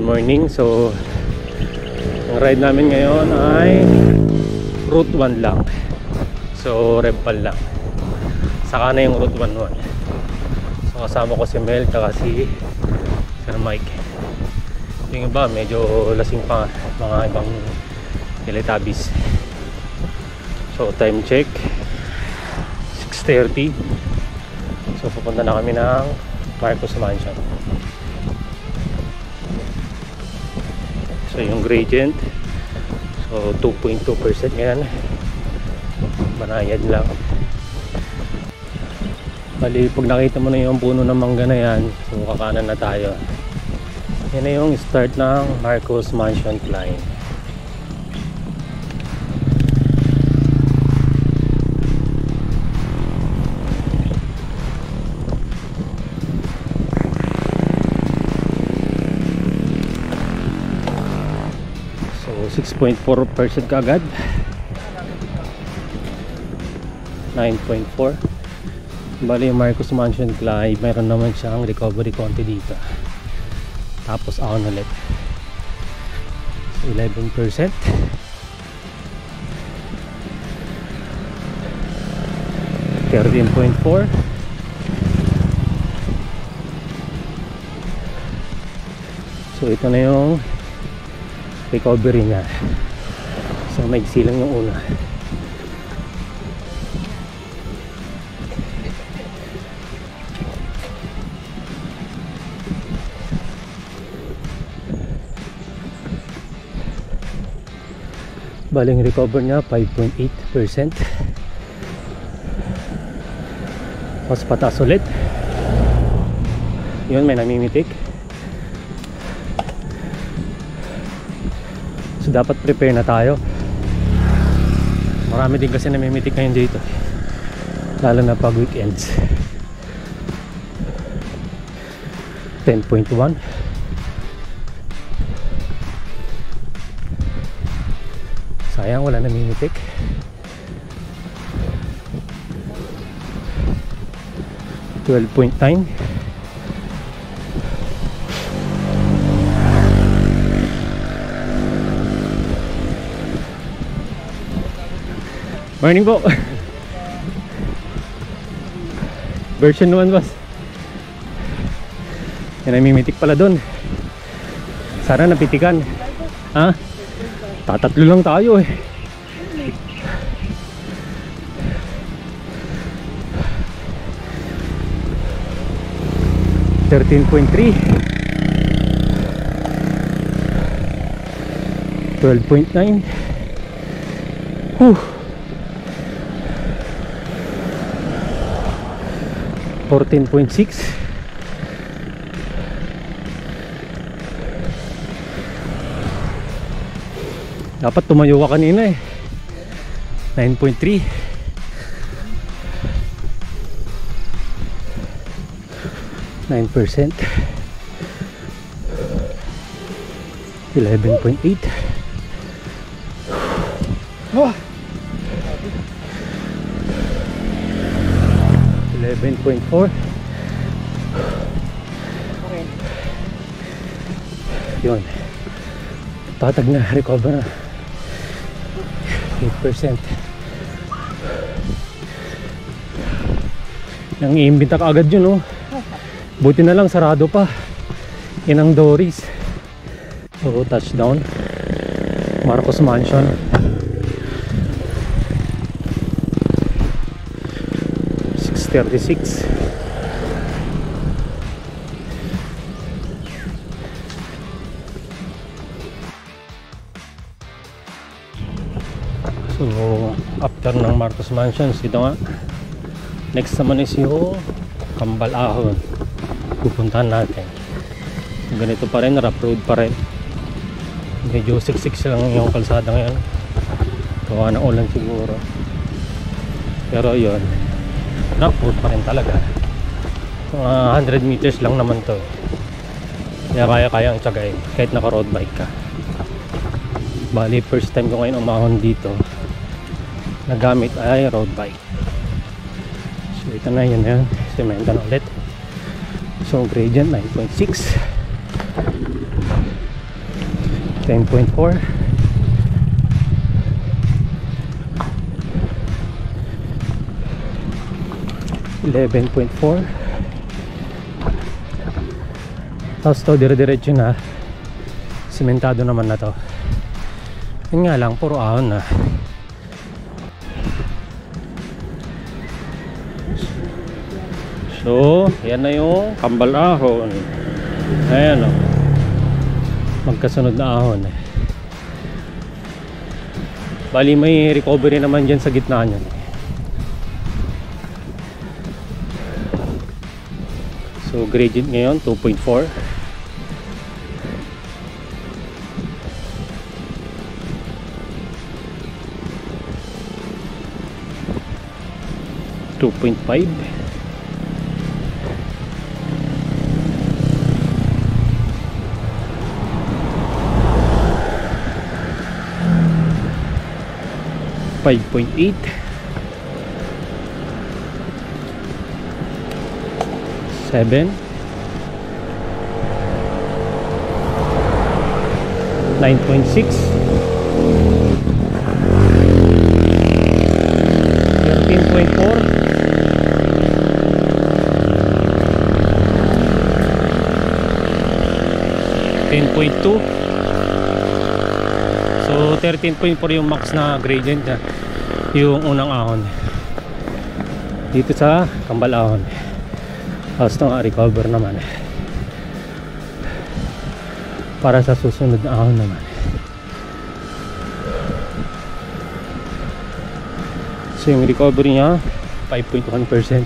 morning. So ang ride namin ngayon ay Route 1 lang. So Repal lang. Saka na yung Route 11. So kasama ko si Mel at si Sir Mike. Yung iba medyo lasing pa, mga ibang Teletubbies. So time check 6:30. So pupunta na kami ng Marcos Mansion. So yung gradient, so 2.2% yan, banayad lang. Bali pag nakita mo na yung puno ng mangga na yan, so kakanan na tayo. Yan na yung start ng Marcos Mansion climb. So 6.4% kaagad, 9.4. Bali yung Marcos Mansion climb, mayroon naman siyang recovery konti dito. Tapos on ulit, 11%. $13.4. So ito na yung recovery niya. So maigsi lang yung una. Baling recover niya 5.8%. Mas pataas ulit. Yun, may namimitik. So dapat prepare na tayo. Marami din kasi namimitik ngayon dito, lalo na pag weekends. 10.1. Sayang wala namimitik. 12.9. Morning po. Version 1 boss. Yan, namimitik pala dun. Sana napitikan. Ha? Tatatlo lang tayo eh. $13.3. 12.9. 14.6. Dapat tumayo ka kanina eh. 9.3. 9%. 11.8. Oh. 11.4. Yun, tatag na, recover na 8%. Nang iimbita ka agad yun, oh. Buti na lang sarado pa inang Doris. So touchdown Marcos Mansion. $6.36. So after ng Marcos Mansion, ito nga, next naman is yung Kambal Ahon. Pupuntahan natin. Ganito pa rin, rough road pa rin. Medyo siksik lang yung kalsada ngayon, gawa ng ulan siguro. Pero yun, rough road pa rin talaga. 100 meters lang naman to, kaya kaya ang tsagay kahit naka road bike ka. Bali first time ko ngayon umahon dito na gamit ay road bike. So ito na, yun na yun, semento na ulit. So gradient 9.6. 10.4. 11.4. Tapos to dire-diretso na, simentado naman na to. Yun nga lang, puro ahon na. So yan na yung kambal ahon. Ayan o, magkasunod na ahon. Bali may recovery naman dyan sa gitna nyan. So gradient ngayon 2.4. $2.5. $5.8. 7. 9.6. 13.4. 10.2. So 13.4 yung max na gradient na yung unang ahon dito sa kambal ahon. Tapos ito nga recover naman para sa susunod na ahon naman. So yung recovery niya 5.1%.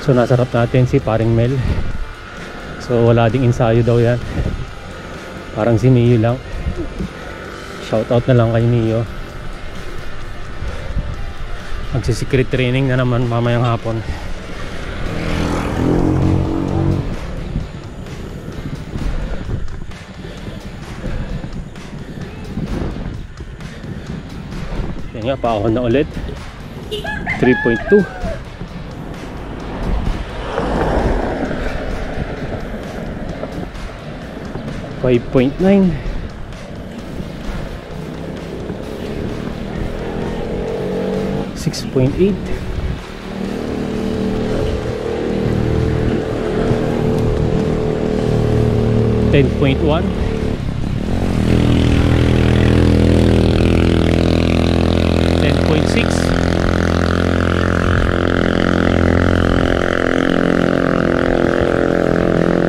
So nasarap natin si paring Mel. So wala ding ensayo daw yan, parang si Mio lang. Shoutout na lang kay Mio. Magsi-secret training na naman mamayang hapon. Yan nga, paahon na ulit. 3.2. 5.9. 6.8. 10.1. 10.6.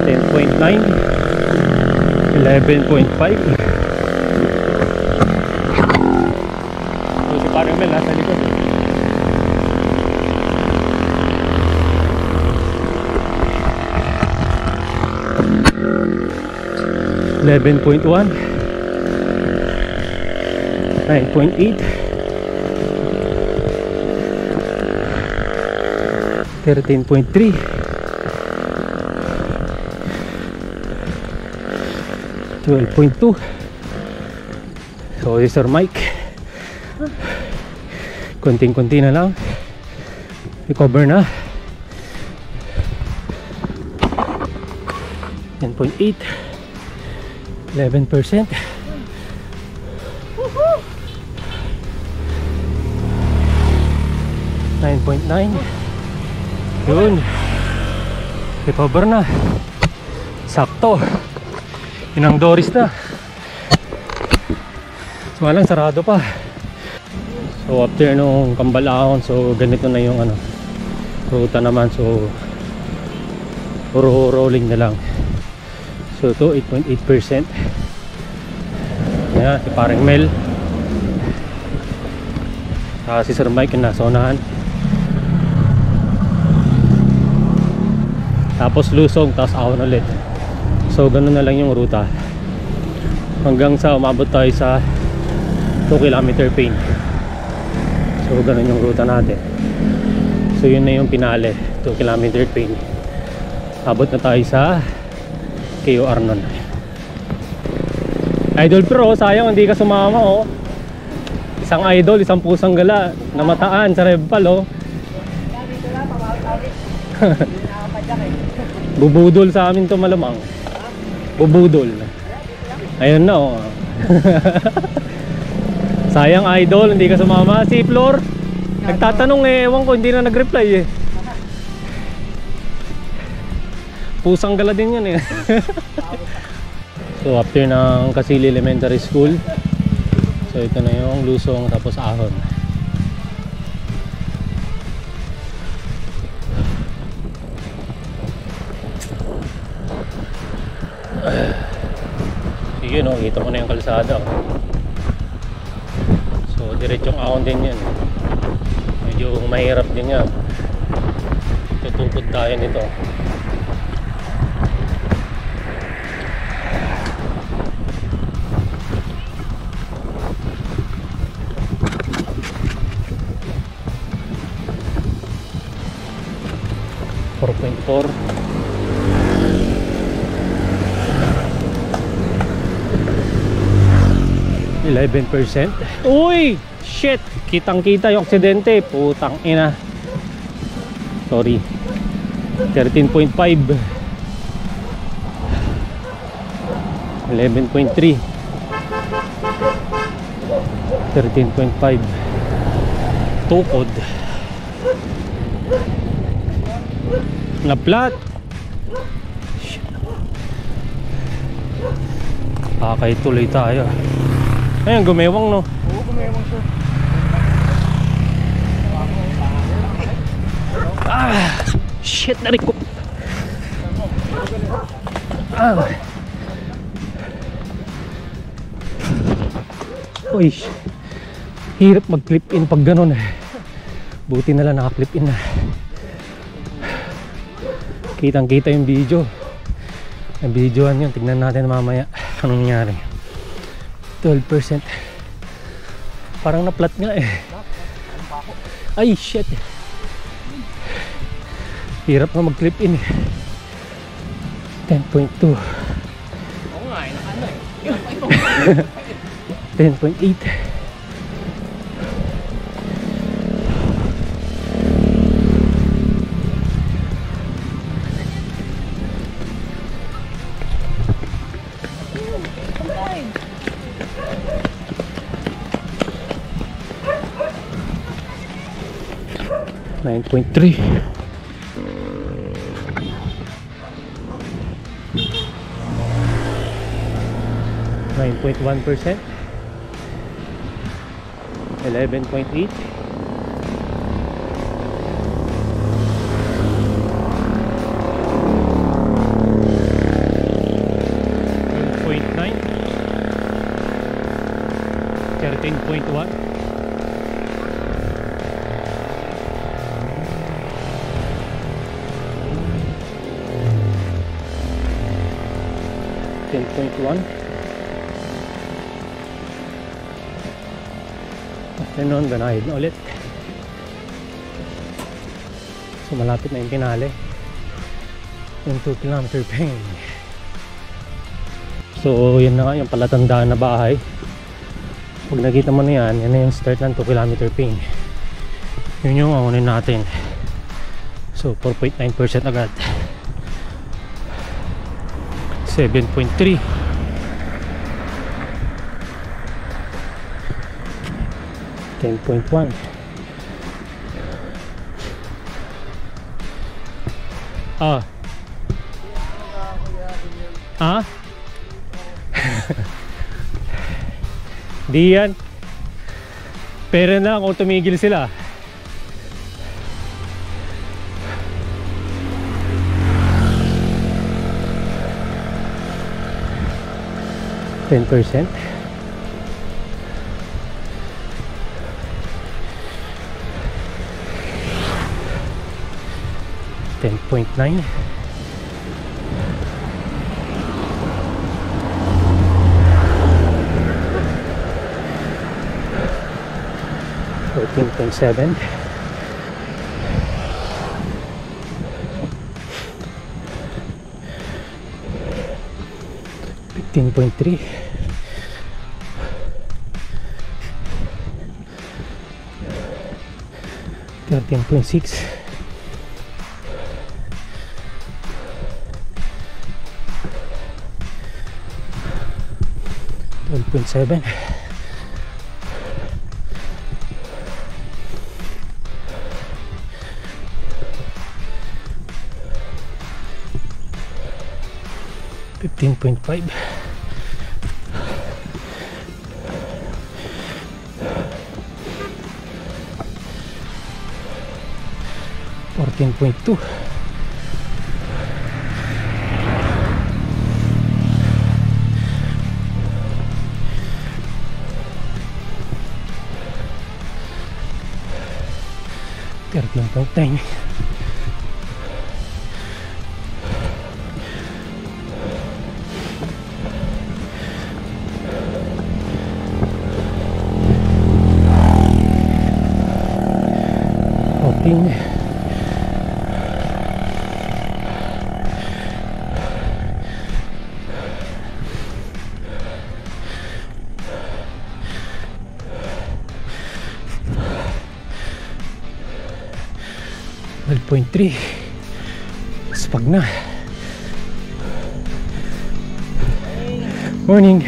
10.9. 11.5. So si parang Mel nasa likod. 11.1. 9.8. 13.3. 12.2. So si Sir Mike, konting-konti na lang, recover na. 10.8. 11%. 9.9. Yun, recover na, sakto. Inang Doris na. So walang sarado pa. So after nung kambal ahon, so ganito na yung ano, ruta naman. So puro rolling na lang. So ito 8.8%. Ayan, si parang Mel, si Sir Mike yung nasa unahan. Tapos lusong, tapos ahon ulit. So ganun na lang yung ruta hanggang sa umabot tayo sa 2 km pain. So ganun yung ruta natin. So yun na yung pinale, 2 km pain. Abot na tayo sa KOR nun. Idol Pro, sayang hindi ka sumama oh. Isang idol, isang pusang gala, namataan sa Rebpal oh. Bubudol sa amin to malamang. Bubudol. Ayun na oh. Sayang idol, hindi ka sumama. Si Flor nagtatanong eh, ewan ko, hindi na nag-reply eh. Pusang gala din yan eh. So after ng Kasili Elementary School, so ito na yung Lusong tapos Ahon. Sige no, kita mo na yung kalsada. So diretsong Ahon din yan. Medyo mahirap din yan. Tutukod tayo nito. .4 11%. Uy! Shit! Kitang kita yung aksidente. Putang ina. Sorry. 13.5 11.3 13.5 tukod na flat. Akay tuloy tayo. Ayun, gumewang no. Oo, gumewang siya. Shit, narik ko. Uy, hirap mag-clip in pag ganun eh. Buti na lang naka-clip in na. Kitang kita yung video. Ang videoan yun, tignan natin mamaya anong nangyari. 12%. Parang na-flat nga eh. Ay shit. Hirap na mag-clip in eh. 10.2. Oo nga eh, nakano eh. 10.8. Nine point 3. 9.1%. 11.8. 12.9. 13.1. 10.1. Afternoon, ganahid na ulit. So malapit na yung pinali. Yung 2 kilometer pain. So yun na nga yung palatandaan na bahay. Pag nakita mo na yan, yan na yung start ng 2 kilometer pain. Yun yung aunin natin. So 4.9% agad. 7.3. 10.1. Di yan. Pero na kung tumigil sila. %. 10.9. 14.7. 15.3. 13.6. 12.7. $15.5. $14.2. $13.9. $12.3. Spag na. Morning.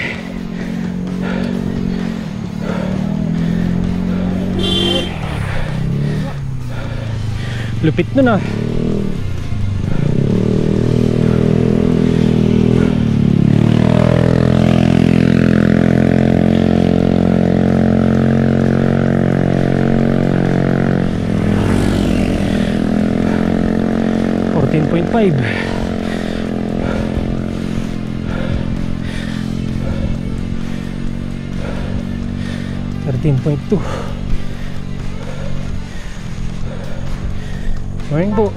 Lupit na. $14.5. $13.2. Morning po.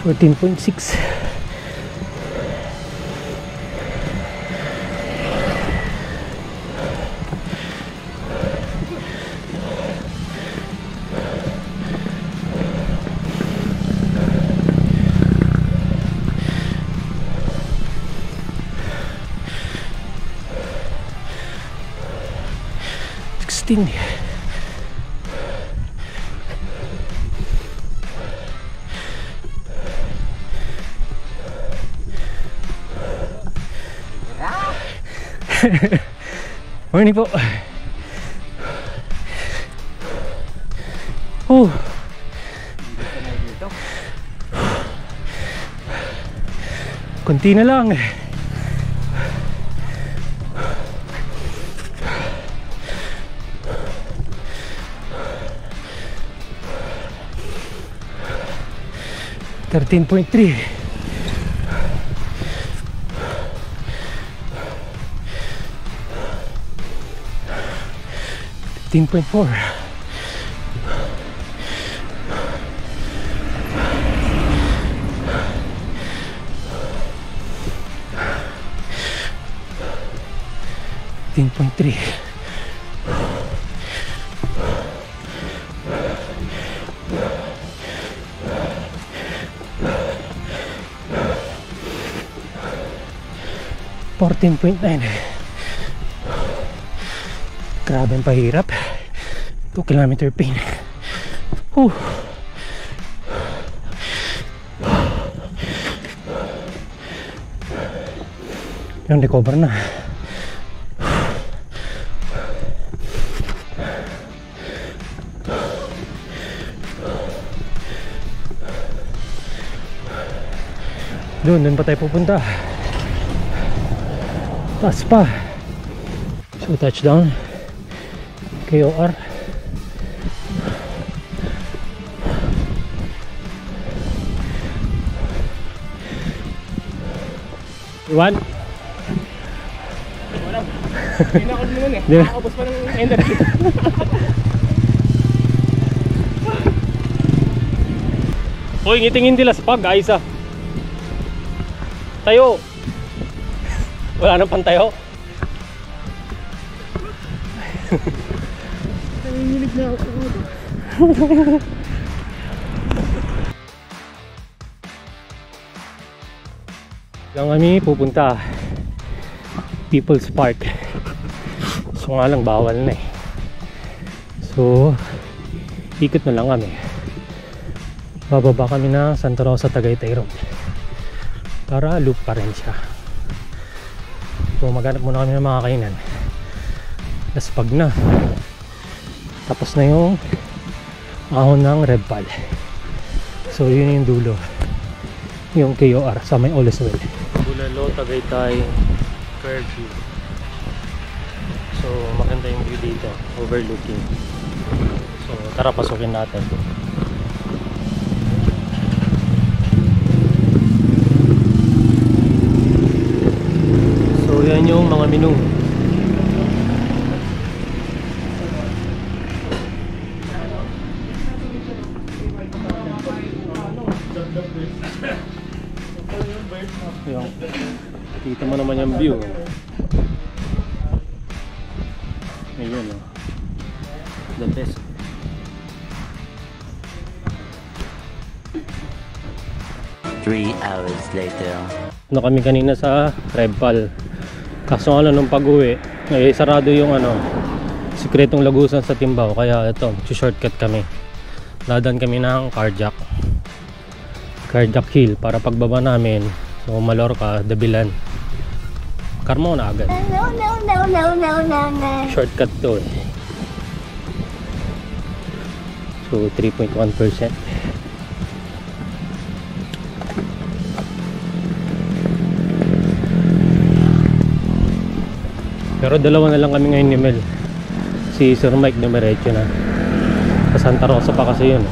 $14.6. $16. Morning po. Kunti na lang. $13.3. $15.4. $15.3. $14.9. Grabe ang pahirap. 2 kilometer pain. Yung recover na. Doon pa tayo pupunta. Taas pa. So touchdown KOR. Iwan? Wala. Hindi na ako naman eh. Nakakabos pa ng energy. Uy, ngitingin tila sa pag, ayos ah. Tayo. Wala nang pantayo. Nanginginig na ako. Lang kami pupunta People's Park. So nga lang bawal na eh. So ikot na lang kami. Bababa kami ng Santa Rosa Tagaytay Road para loop pa rin siya. So maghanap muna kami ng mga kainan. Laspag na. Tapos na yung ahon ng Red Pal. So yun yung dulo. Yung KOR sa may Oleswell. Bulalo, Tagaytay, Curfew. So maganda yung view dito, overlooking. So tara pasukin natin. So yan yung mga menu. Yung, kita mo naman yung view. Ayun o. The best. Three hours later. Ano kami kanina sa Red Pal. Kaso nga lang nung pag-uwi, eh, sarado yung ano, sikretong lagusan sa Timbao. Kaya ito, shortcut kami. Ladan kami ng Carjack Hill para pagbaba namin. So Mallorca, Dabilan. Karmo na agad. No. Shortcut to eh. So 3.1%. Pero dalawa na lang kami ngayon ni Mel. Si Sir Mike dumiretso na. Sa Santa Rosa pa kasi yun.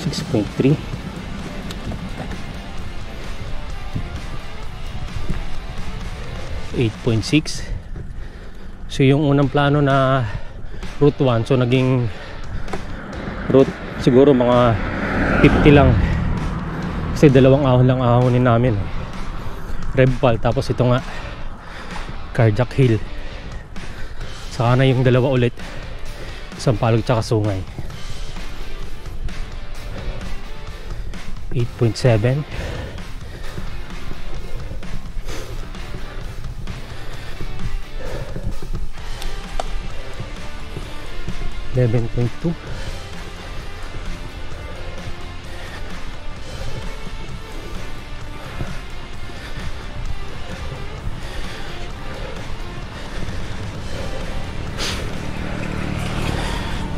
6.3. $8.6. So yung unang plano na route 1, so naging route siguro mga 50 lang. Kasi dalawang ahon lang ahonin namin. Red Pal, tapos ito nga Carjack Hill. Saka na yung dalawa ulit, Sampalog tsaka Sungay. 8.7. $11.2.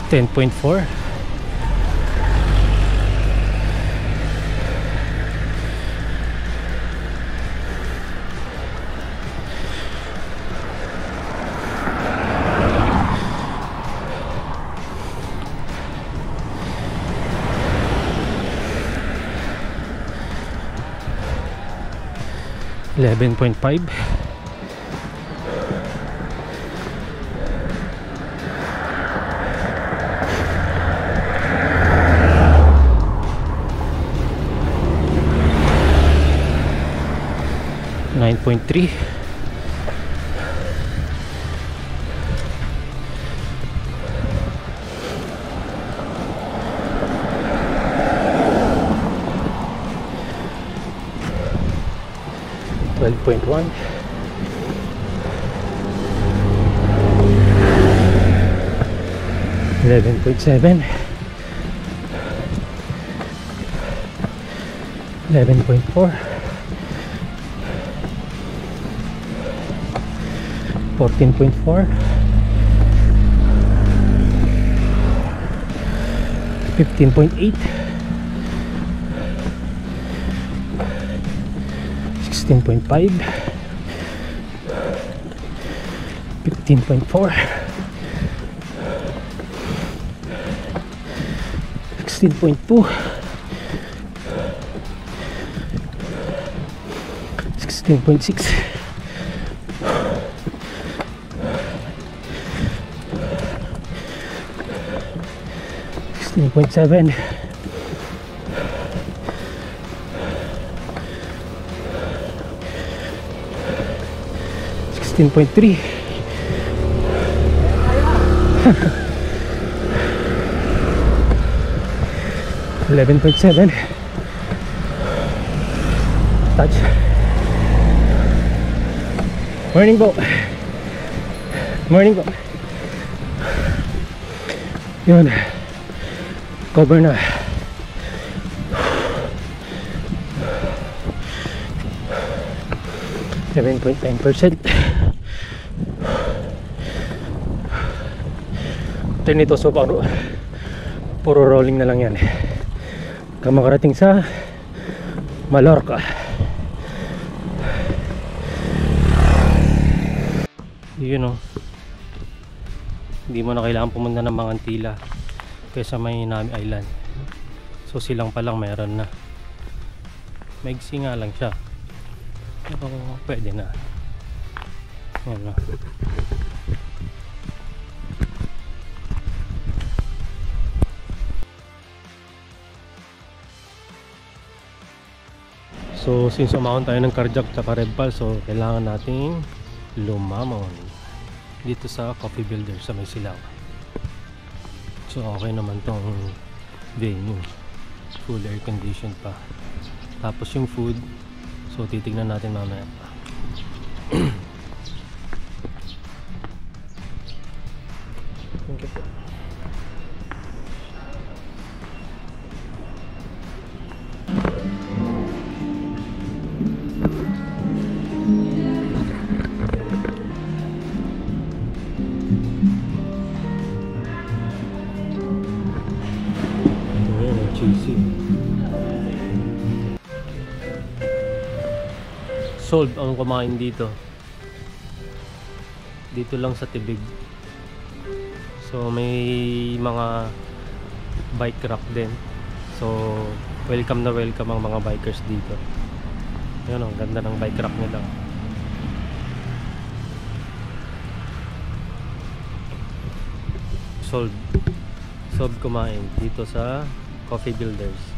$10.4. $11.5. $9.3. $12.1. $11.7. $11.4. $14.4. $15.8. $16.5. $15.4. $16.2. $16.6. $16.7. 16.3. $11.7. Touch. Morning po. Morning po. Yun. Cover na. $7.9%. Turn ito, so puro rolling na lang yan. Makarating sa Mallorca. Yun o. Hindi mo na kailangan pumunta ng Mangantila kaysa may Nami Island. So silang pa lang meron na. Maigsi nga lang siya, pero pwede na. Yan o. So since umahon tayo ng Carjack tsaka Red Pal, so kailangan nating lumamon dito sa Coffee Builder sa May Silao. So okay naman tong venue, full air conditioned pa. Tapos yung food, so titignan natin mamaya. Thank you po. Cheesy. Sold ang kumain dito. Dito lang sa Tibig. So may mga bike rack din. So welcome na welcome ang mga bikers dito. Ayun, ang ganda ng bike rack nila. Sold kumain dito sa Coffee Builders.